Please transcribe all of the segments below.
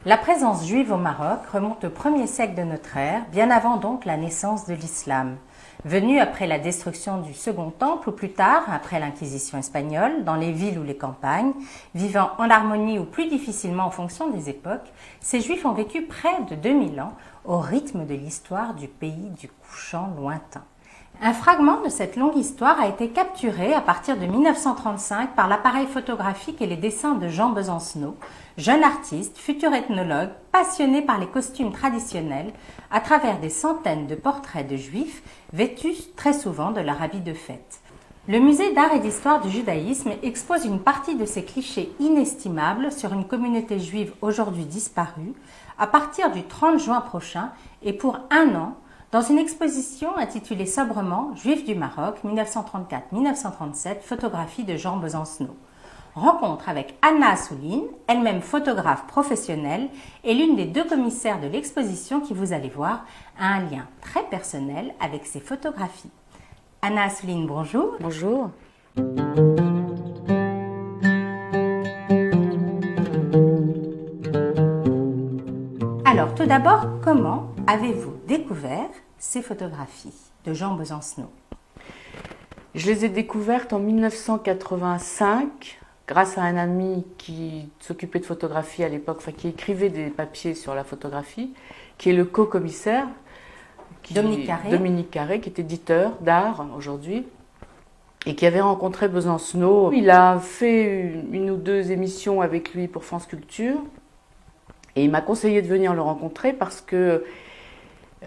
La présence juive au Maroc remonte au 1er siècle de notre ère, bien avant donc la naissance de l'islam. Venue après la destruction du Second Temple ou plus tard, après l'Inquisition espagnole, dans les villes ou les campagnes, vivant en harmonie ou plus difficilement en fonction des époques, ces juifs ont vécu près de 2000 ans au rythme de l'histoire du pays du couchant lointain. Un fragment de cette longue histoire a été capturé à partir de 1935 par l'appareil photographique et les dessins de Jean Besancenot, jeune artiste, futur ethnologue, passionné par les costumes traditionnels, à travers des centaines de portraits de juifs vêtus très souvent de leur habit de fête. Le musée d'art et d'histoire du judaïsme expose une partie de ces clichés inestimables sur une communauté juive aujourd'hui disparue à partir du 30 juin prochain et pour un an, dans une exposition intitulée sobrement « Juifs du Maroc, 1934-1937, photographie de Jean Besancenot ». Rencontre avec Anna Assouline, elle-même photographe professionnelle et l'une des deux commissaires de l'exposition qui, vous allez voir, a un lien très personnel avec ses photographies. Anna Assouline, bonjour. Bonjour. Alors, tout d'abord, comment avez-vous découvert ces photographies de Jean Besancenot? Je les ai découvertes en 1985 grâce à un ami qui s'occupait de photographie à l'époque, enfin qui écrivait des papiers sur la photographie, qui est le co-commissaire, Dominique Carré, qui est éditeur d'art aujourd'hui, et qui avait rencontré Besancenot. Il a fait une ou deux émissions avec lui pour France Culture, et il m'a conseillé de venir le rencontrer parce que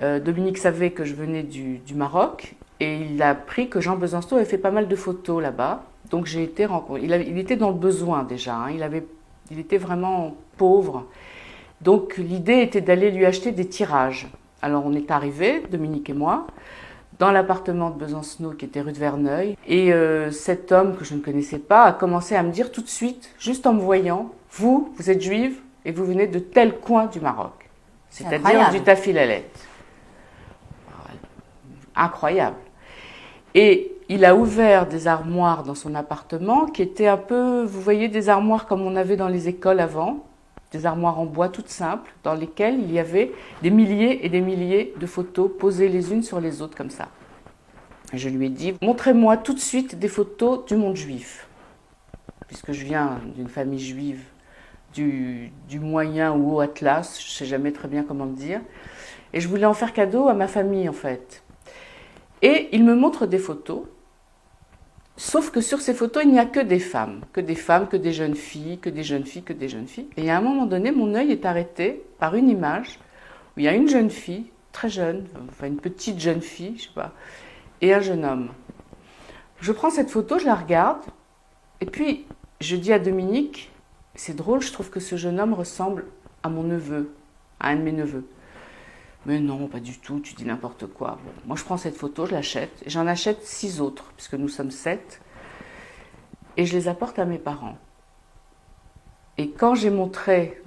Dominique savait que je venais du Maroc, et il a appris que Jean Besancenot avait fait pas mal de photos là-bas. Donc j'ai été rencontrée. Il était dans le besoin déjà, hein. Il était vraiment pauvre. Donc l'idée était d'aller lui acheter des tirages. Alors on est arrivés, Dominique et moi, dans l'appartement de Besancenot qui était rue de Verneuil. Et cet homme que je ne connaissais pas a commencé à me dire tout de suite, juste en me voyant, vous êtes juive et vous venez de tel coin du Maroc. C'est-à-dire du Tafilalet. Incroyable. Et il a ouvert des armoires dans son appartement qui étaient un peu, vous voyez, des armoires comme on avait dans les écoles avant, des armoires en bois toutes simples, dans lesquelles il y avait des milliers et des milliers de photos posées les unes sur les autres comme ça. Et je lui ai dit, montrez-moi tout de suite des photos du monde juif, puisque je viens d'une famille juive du Moyen ou Haut Atlas, je ne sais jamais très bien comment le dire, et je voulais en faire cadeau à ma famille en fait. Et il me montre des photos, sauf que sur ces photos, il n'y a que des femmes, que des jeunes filles, que des jeunes filles, que des jeunes filles. Et à un moment donné, mon œil est arrêté par une image où il y a une jeune fille, très jeune, enfin une petite jeune fille, je sais pas, et un jeune homme. Je prends cette photo, je la regarde, et puis je dis à Dominique, c'est drôle, je trouve que ce jeune homme ressemble à mon neveu, à un de mes neveux. Mais non, pas du tout, tu dis n'importe quoi. Bon, moi, je prends cette photo, je l'achète, et j'en achète 6 autres, puisque nous sommes 7, et je les apporte à mes parents. Et quand j'ai montré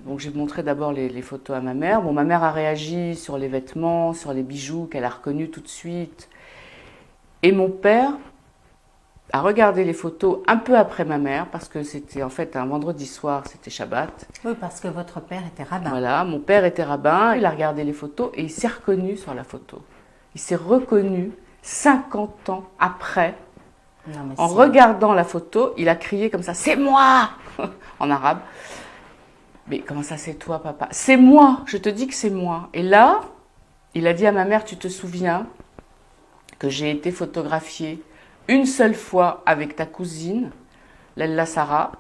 d'abord les photos à ma mère, bon, ma mère a réagi sur les vêtements, sur les bijoux qu'elle a reconnus tout de suite, et mon père a regardé les photos un peu après ma mère, parce que c'était en fait un vendredi soir, c'était Shabbat. Oui, parce que votre père était rabbin. Voilà, mon père était rabbin, il a regardé les photos et il s'est reconnu sur la photo. Il s'est reconnu 50 ans après. En regardant la photo, il a crié comme ça, c'est moi en arabe. Mais comment ça, c'est toi, papa? C'est moi, je te dis que c'est moi. Et là, il a dit à ma mère, tu te souviens que j'ai été photographiée une seule fois avec ta cousine, Lella Sarah,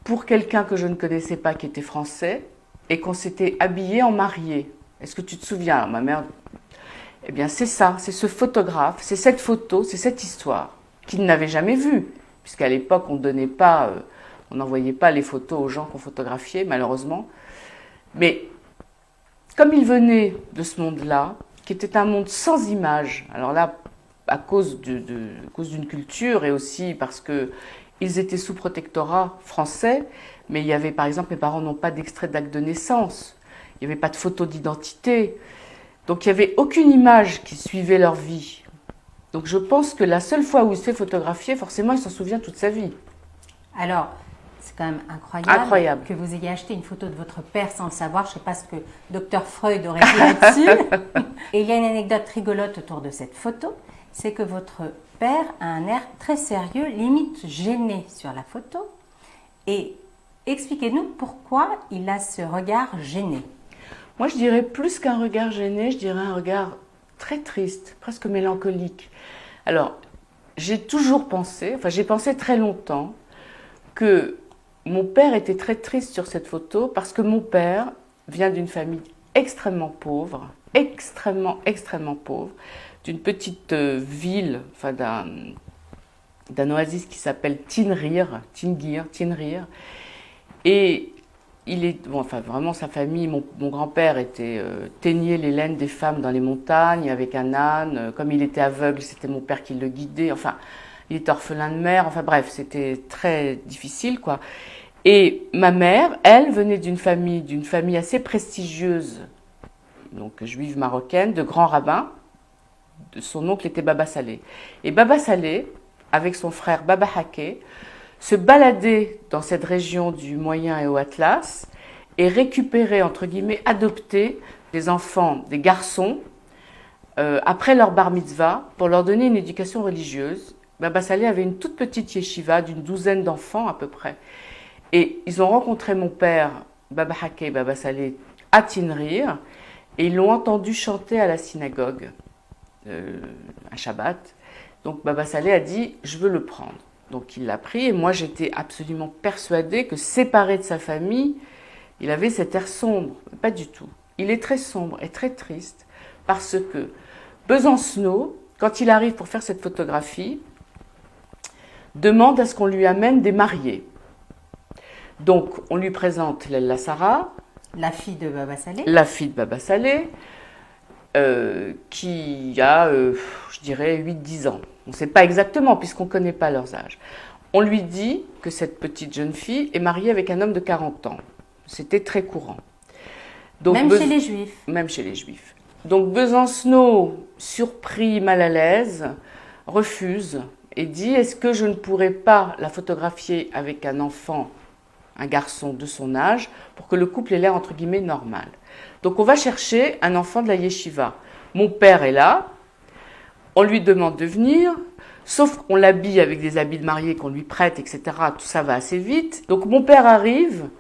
pour quelqu'un que je ne connaissais pas qui était français, et qu'on s'était habillé en marié. Est-ce que tu te souviens? Alors, ma mère, eh bien c'est ça, c'est ce photographe, c'est cette photo, c'est cette histoire, qu'il n'avait jamais vue, puisqu'à l'époque on n'envoyait pas les photos aux gens qu'on photographiait, malheureusement. Mais comme il venait de ce monde-là, qui était un monde sans images, alors là, à cause d'une culture et aussi parce qu'ils étaient sous protectorat français, mais il y avait, par exemple, mes parents n'ont pas d'extrait d'acte de naissance, il n'y avait pas de photo d'identité, donc il n'y avait aucune image qui suivait leur vie. Donc je pense que la seule fois où il s'est photographié, forcément, il s'en souvient toute sa vie. Alors, C'est quand même incroyable, Incroyable. que vous ayez acheté une photo de votre père sans le savoir. Je ne sais pas ce que Dr Freud aurait dit là-dessus. Et il y a une anecdote rigolote autour de cette photo, c'est que votre père a un air très sérieux, limite gêné sur la photo. Et expliquez-nous pourquoi il a ce regard gêné. Moi, je dirais plus qu'un regard gêné, je dirais un regard très triste, presque mélancolique. Alors, j'ai toujours pensé, enfin j'ai pensé très longtemps, que mon père était très triste sur cette photo parce que mon père vient d'une famille extrêmement pauvre, extrêmement pauvre, d'une petite ville, enfin d'un oasis qui s'appelle Tinrir. Et il est, bon, enfin vraiment sa famille, mon grand-père teignait les laines des femmes dans les montagnes avec un âne. Comme il était aveugle, c'était mon père qui le guidait. Enfin, il était orphelin de mère. Enfin bref, c'était très difficile, quoi. Et ma mère, elle, venait d'une famille assez prestigieuse, donc juive marocaine, de grands rabbins. Son oncle était Baba Saleh. Et Baba Saleh, avec son frère Baba Haké, se baladait dans cette région du Moyen et Haut Atlas et récupérait, entre guillemets, adoptait des enfants, des garçons, après leur bar mitzvah, pour leur donner une éducation religieuse. Baba Saleh avait une toute petite yeshiva d'une 12aine d'enfants à peu près. Et ils ont rencontré mon père, Baba Haké et Baba Saleh, à Tinrir, et ils l'ont entendu chanter à la synagogue, un Shabbat. Donc Baba Saleh a dit « je veux le prendre ». Donc il l'a pris et moi j'étais absolument persuadée que séparé de sa famille, il avait cet air sombre. Pas du tout. Il est très sombre et très triste parce que Besancenot, quand il arrive pour faire cette photographie, demande à ce qu'on lui amène des mariés. Donc on lui présente Lella Sarah, la fille de Baba Saleh. La fille de Baba Saleh, qui a, je dirais, 8-10 ans. On ne sait pas exactement, puisqu'on ne connaît pas leurs âges. On lui dit que cette petite jeune fille est mariée avec un homme de 40 ans. C'était très courant. Donc, même chez les Juifs. Même chez les Juifs. Donc Besancenot, surpris, mal à l'aise, refuse et dit « Est-ce que je ne pourrais pas la photographier avec un enfant, un garçon de son âge, pour que le couple ait l'air, entre guillemets, normal ?» Donc on va chercher un enfant de la yeshiva. Mon père est là, on lui demande de venir, sauf qu'on l'habille avec des habits de mariée qu'on lui prête, etc. Tout ça va assez vite. Donc mon père arrive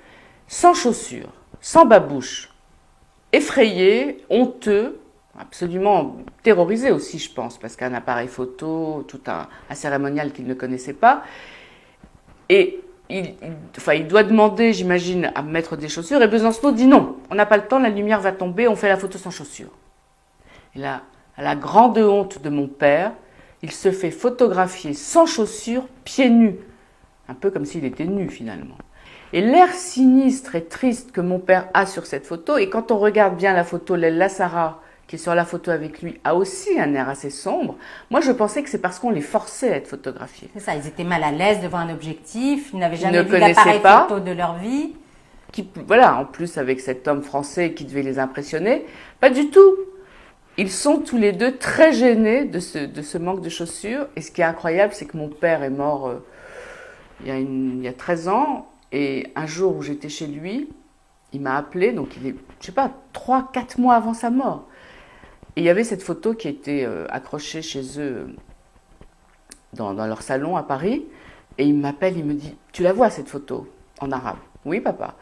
sans chaussures, sans babouche, effrayé, honteux, absolument terrorisé aussi, je pense, parce qu'un appareil photo, tout un cérémonial qu'il ne connaissait pas. Et il doit demander, j'imagine, à mettre des chaussures. Et Besancenot dit non, on n'a pas le temps, la lumière va tomber, on fait la photo sans chaussures. Et là, à la grande honte de mon père, il se fait photographier sans chaussures, pieds nus. Un peu comme s'il était nu finalement. Et l'air sinistre et triste que mon père a sur cette photo, et quand on regarde bien la photo, Lella Sarah, qui est sur la photo avec lui, a aussi un air assez sombre. Moi, je pensais que c'est parce qu'on les forçait à être photographiés. C'est ça, ils étaient mal à l'aise devant un objectif, ils n'avaient jamais vu d'appareil photo de leur vie. Voilà, en plus avec cet homme français qui devait les impressionner, pas du tout. Ils sont tous les deux très gênés de ce manque de chaussures. Et ce qui est incroyable, c'est que mon père est mort il y a 13 ans. Et un jour où j'étais chez lui, il m'a appelé, donc il est, je sais pas, 3-4 mois avant sa mort. Et il y avait cette photo qui était accrochée chez eux dans leur salon à Paris. Et il m'appelle, il me dit « Tu la vois cette photo ?» En arabe. « Oui, papa. »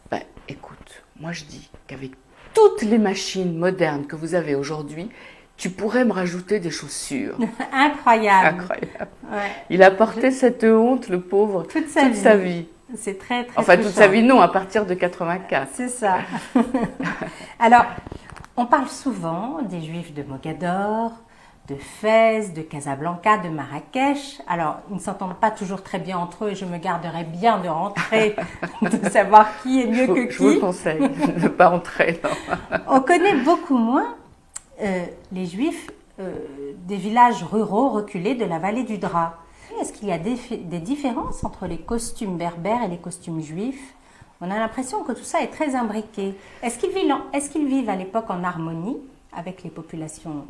Ben, écoute, moi je dis qu'avec toutes les machines modernes que vous avez aujourd'hui, tu pourrais me rajouter des chaussures. Incroyable. Incroyable. Ouais. Il a porté cette honte, le pauvre, toute sa vie. C'est très, très Enfin, touchant. toute sa vie, non, à partir de 84. C'est ça. Alors, on parle souvent des Juifs de Mogador, de Fès, de Casablanca, de Marrakech. Alors, ils ne s'entendent pas toujours très bien entre eux et je me garderais bien de rentrer, de savoir qui est mieux que qui. Je vous le conseille, de ne pas entrer. Non. On connaît beaucoup moins les Juifs des villages ruraux reculés de la vallée du Dra. Est-ce qu'il y a des différences entre les costumes berbères et les costumes juifs? On a l'impression que tout ça est très imbriqué. Est-ce qu'ils vivent à l'époque en harmonie avec les populations,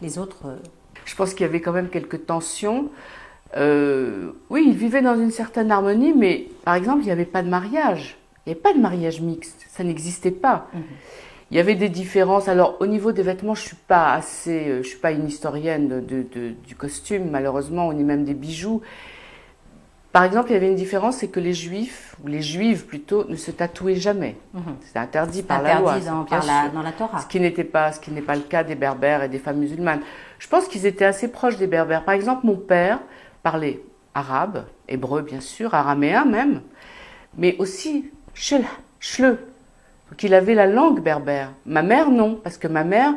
les autres Je pense qu'il y avait quand même quelques tensions. Oui, ils vivaient dans une certaine harmonie, mais par exemple, il n'y avait pas de mariage. Il n'y avait pas de mariage mixte, ça n'existait pas. Il y avait des différences. Alors, au niveau des vêtements, je suis pas une historienne du costume, malheureusement, ni même des bijoux. Par exemple, il y avait une différence, c'est que les juifs, ou les juives plutôt, ne se tatouaient jamais. C'était interdit par la loi. Dans la Torah. Ce qui n'est pas le cas des berbères et des femmes musulmanes. Je pense qu'ils étaient assez proches des berbères. Par exemple, mon père parlait arabe, hébreu bien sûr, araméen même, mais aussi shle. Donc il avait la langue berbère. Ma mère, non, parce que ma mère,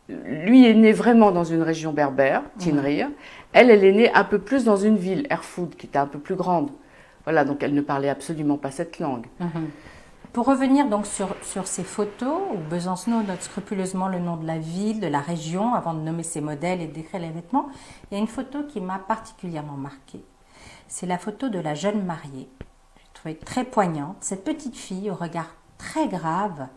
lui, est née vraiment dans une région berbère, Tinrir. Elle est née un peu plus dans une ville, Erfoud, qui était un peu plus grande. Voilà, donc elle ne parlait absolument pas cette langue. Pour revenir donc sur ces photos, où Besancenot note scrupuleusement le nom de la ville, de la région, avant de nommer ses modèles et décrire les vêtements, il y a une photo qui m'a particulièrement marquée. C'est la photo de la jeune mariée. J'ai trouvé très poignante. Cette petite fille, au regard très grave,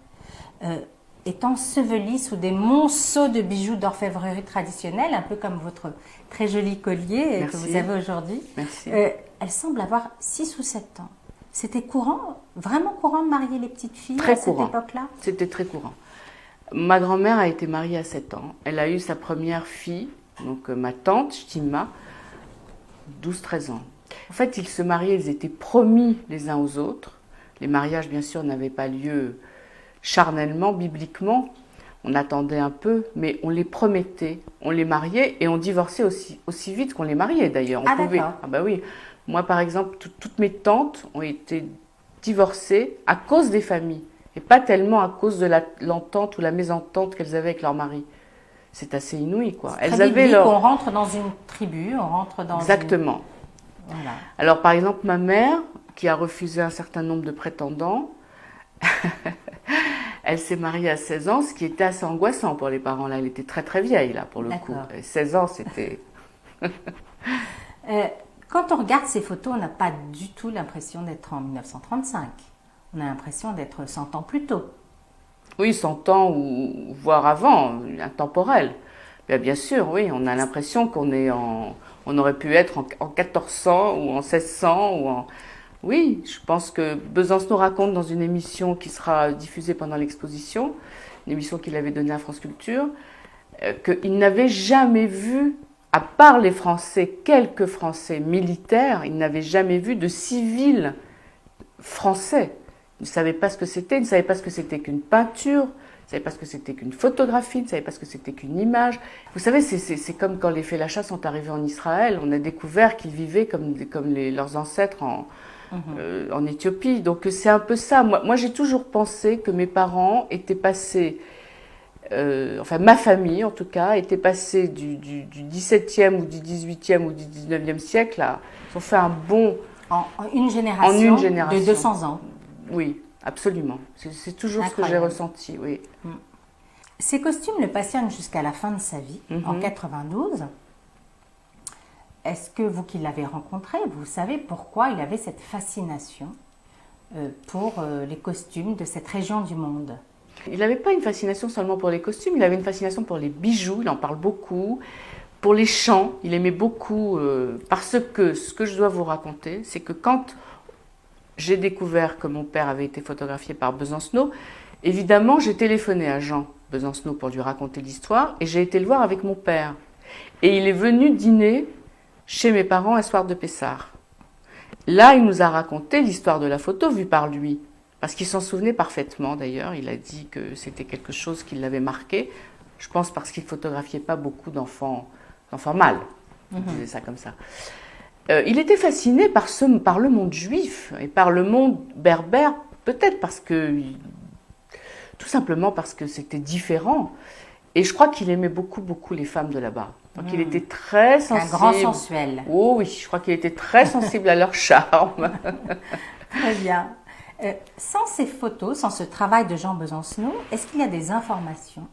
est ensevelie sous des monceaux de bijoux d'orfèvrerie traditionnelle, un peu comme votre très joli collier que vous avez aujourd'hui. Merci. Elle semble avoir 6 ou 7 ans. C'était courant, vraiment courant de marier les petites filles très à cette époque-là? C'était très courant. Ma grand-mère a été mariée à 7 ans. Elle a eu sa première fille, donc ma tante, Stima, 12-13 ans. En fait, ils se mariaient, ils étaient promis les uns aux autres. Les mariages, bien sûr, n'avaient pas lieu charnellement, bibliquement. On attendait un peu, mais on les promettait, on les mariait et on divorçait aussi vite qu'on les mariait d'ailleurs. On pouvait. D'accord. Ah bah oui. Moi, par exemple, toutes mes tantes ont été divorcées à cause des familles et pas tellement à cause de l'entente ou la mésentente qu'elles avaient avec leur mari. C'est assez inouï, quoi. Elles avaient leur... On rentre dans une tribu, on rentre dans Exactement. Voilà. Alors, par exemple, ma mère, qui a refusé un certain nombre de prétendants, elle s'est mariée à 16 ans, ce qui était assez angoissant pour les parents. Là, elle était très très vieille, là, pour le coup. Et 16 ans, c'était... Quand on regarde ces photos, on n'a pas du tout l'impression d'être en 1935. On a l'impression d'être 100 ans plus tôt. Oui, 100 ans, ou voire avant, intemporel. Bien sûr, oui, on a l'impression on aurait pu être en 1400 ou en 1600 ou en... Oui, je pense que Besancenot raconte dans une émission qui sera diffusée pendant l'exposition, une émission qu'il avait donnée à France Culture, qu'il n'avait jamais vu, à part les Français, quelques Français militaires, il n'avait jamais vu de civils français. Il ne savait pas ce que c'était, il ne savait pas ce que c'était qu'une peinture, il ne savait pas ce que c'était qu'une photographie, il ne savait pas ce que c'était qu'une image. Vous savez, c'est comme quand les Félachas sont arrivés en Israël, on a découvert qu'ils vivaient comme leurs ancêtres en Éthiopie. Donc c'est un peu ça. Moi j'ai toujours pensé que mes parents étaient passés, enfin ma famille en tout cas, était passée du XVIIe ou du XVIIIe ou du XIXe siècle à... Ils ont fait un bond... En une génération de 200 ans. Oui, absolument. C'est toujours ce que j'ai ressenti, oui. Ces costumes le passionnent jusqu'à la fin de sa vie, en 92. Est-ce que vous qui l'avez rencontré, vous savez pourquoi il avait cette fascination pour les costumes de cette région du monde? Il n'avait pas une fascination seulement pour les costumes, il avait une fascination pour les bijoux, il en parle beaucoup, pour les chants, il aimait beaucoup, parce que ce que je dois vous raconter, c'est que quand j'ai découvert que mon père avait été photographié par Besancenot, évidemment j'ai téléphoné à Jean Besancenot pour lui raconter l'histoire et j'ai été le voir avec mon père. Et il est venu dîner chez mes parents un soir de Pessard. Là, il nous a raconté l'histoire de la photo vue par lui. Parce qu'il s'en souvenait parfaitement d'ailleurs, il a dit que c'était quelque chose qui l'avait marqué. Je pense parce qu'il ne photographiait pas beaucoup d'enfants mâles, on disait ça comme ça. Il était fasciné par le monde juif et par le monde berbère, peut-être tout simplement parce que c'était différent. Et je crois qu'il aimait beaucoup, beaucoup les femmes de là-bas. Donc il était très sensible. Un grand sensuel. Oh oui, je crois qu'il était très sensible à leur charme. Très bien. Sans ces photos, sans ce travail de Jean Besancenot, est-ce qu'il y a des informations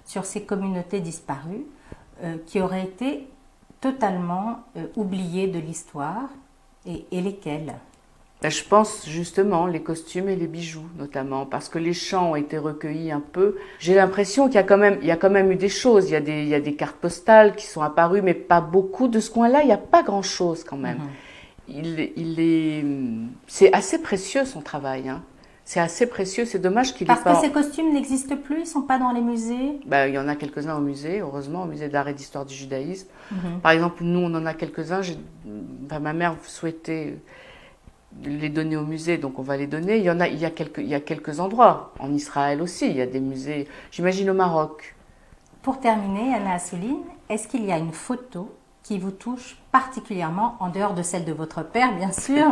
sur ces communautés disparues qui auraient été totalement oubliées de l'histoire et lesquelles? Ben, je pense justement les costumes et les bijoux notamment, parce que les chants ont été recueillis un peu. J'ai l'impression qu'il y a quand même eu des choses. Il y a des cartes postales qui sont apparues, mais pas beaucoup. De ce coin-là, il n'y a pas grand-chose quand même. C'est assez précieux son travail, hein. C'est assez précieux, c'est dommage qu'il ait pas... Parce que ces costumes n'existent plus, ils ne sont pas dans les musées? Ben, il y en a quelques-uns au musée, heureusement, au musée d'art et d'histoire du judaïsme. Par exemple, nous, on en a quelques-uns. Ma mère souhaitait les donner au musée, donc on va les donner. Il y a quelques endroits, en Israël aussi, il y a des musées, j'imagine au Maroc. Pour terminer, Anna Assouline, est-ce qu'il y a une photo qui vous touche particulièrement, en dehors de celle de votre père, bien sûr,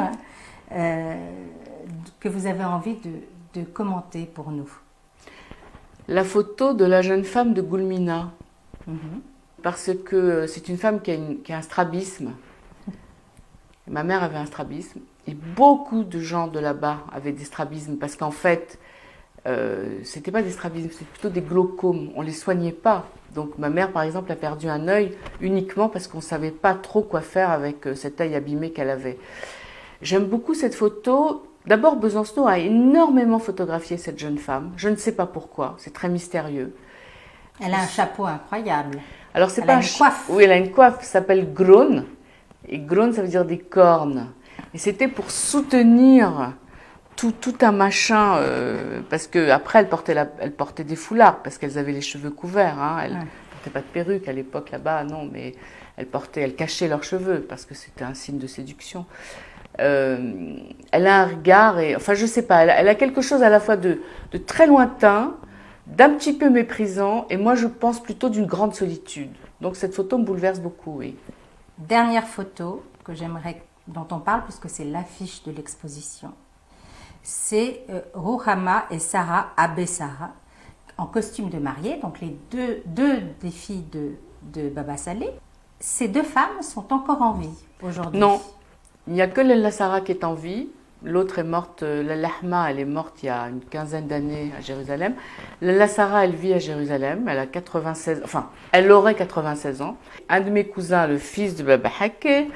que vous avez envie de commenter pour nous? La photo de la jeune femme de Goulmina, parce que c'est une femme qui a un strabisme. Ma mère avait un strabisme, et beaucoup de gens de là-bas avaient des strabismes, parce qu'en fait, c'était pas des strabismes, c'était plutôt des glaucomes, on les soignait pas. Donc ma mère, par exemple, a perdu un œil uniquement parce qu'on savait pas trop quoi faire avec cet œil abîmé qu'elle avait. J'aime beaucoup cette photo. D'abord, Besancenot a énormément photographié cette jeune femme. Je ne sais pas pourquoi, c'est très mystérieux. Elle a un chapeau incroyable. Alors c'est Elle pas a une coiffe. Oui, elle a une coiffe qui s'appelle Gron. Et Gron, ça veut dire des cornes. Et c'était pour soutenir tout un machin, parce que après elle portait des foulards parce qu'elles avaient les cheveux couverts. Hein. Elle portait pas de perruque à l'époque là-bas, non, mais elle cachait leurs cheveux parce que c'était un signe de séduction. Elle a un regard, enfin je sais pas, elle a quelque chose à la fois de très lointain, d'un petit peu méprisant, et moi je pense plutôt d'une grande solitude. Donc cette photo me bouleverse beaucoup, oui. Dernière photo dont on parle, puisque c'est l'affiche de l'exposition, c'est Ruhama et Sarah Abessara en costume de mariée, donc les deux des filles de Baba Saleh. Ces deux femmes sont encore en vie aujourd'hui? Non, il n'y a que Lalla Sarah qui est en vie. L'autre est morte, Lahma, elle est morte il y a une quinzaine d'années à Jérusalem. Lalla Sarah, elle vit à Jérusalem, elle a 96, enfin, elle aurait 96 ans. Un de mes cousins, le fils de Baba Haké,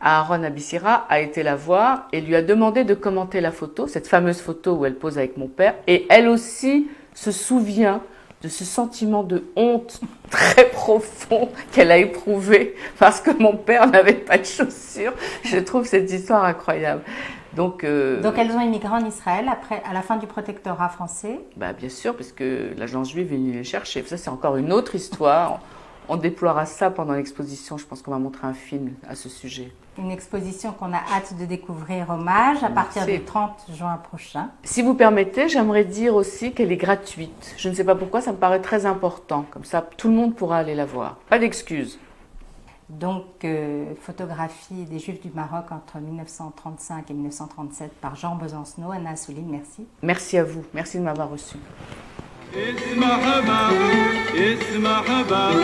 Aaron Abissira, a été la voir et lui a demandé de commenter la photo, cette fameuse photo où elle pose avec mon père. Et elle aussi se souvient de ce sentiment de honte très profond qu'elle a éprouvé parce que mon père n'avait pas de chaussures. Je trouve cette histoire incroyable. Donc elles ont immigré en Israël à la fin du protectorat français? Bah bien sûr, parce que l'agence juive est venue les chercher. Ça, c'est encore une autre histoire. On déploiera ça pendant l'exposition. Je pense qu'on va montrer un film à ce sujet. Une exposition qu'on a hâte de découvrir, Hommage, à partir du 30 juin prochain. Si vous permettez, j'aimerais dire aussi qu'elle est gratuite. Je ne sais pas pourquoi, ça me paraît très important. Comme ça, tout le monde pourra aller la voir. Pas d'excuses. Donc, photographie des Juifs du Maroc entre 1935 et 1937 par Jean Besancenot. Anna Assouline, merci. Merci à vous. Merci de m'avoir reçu. اسمع بقى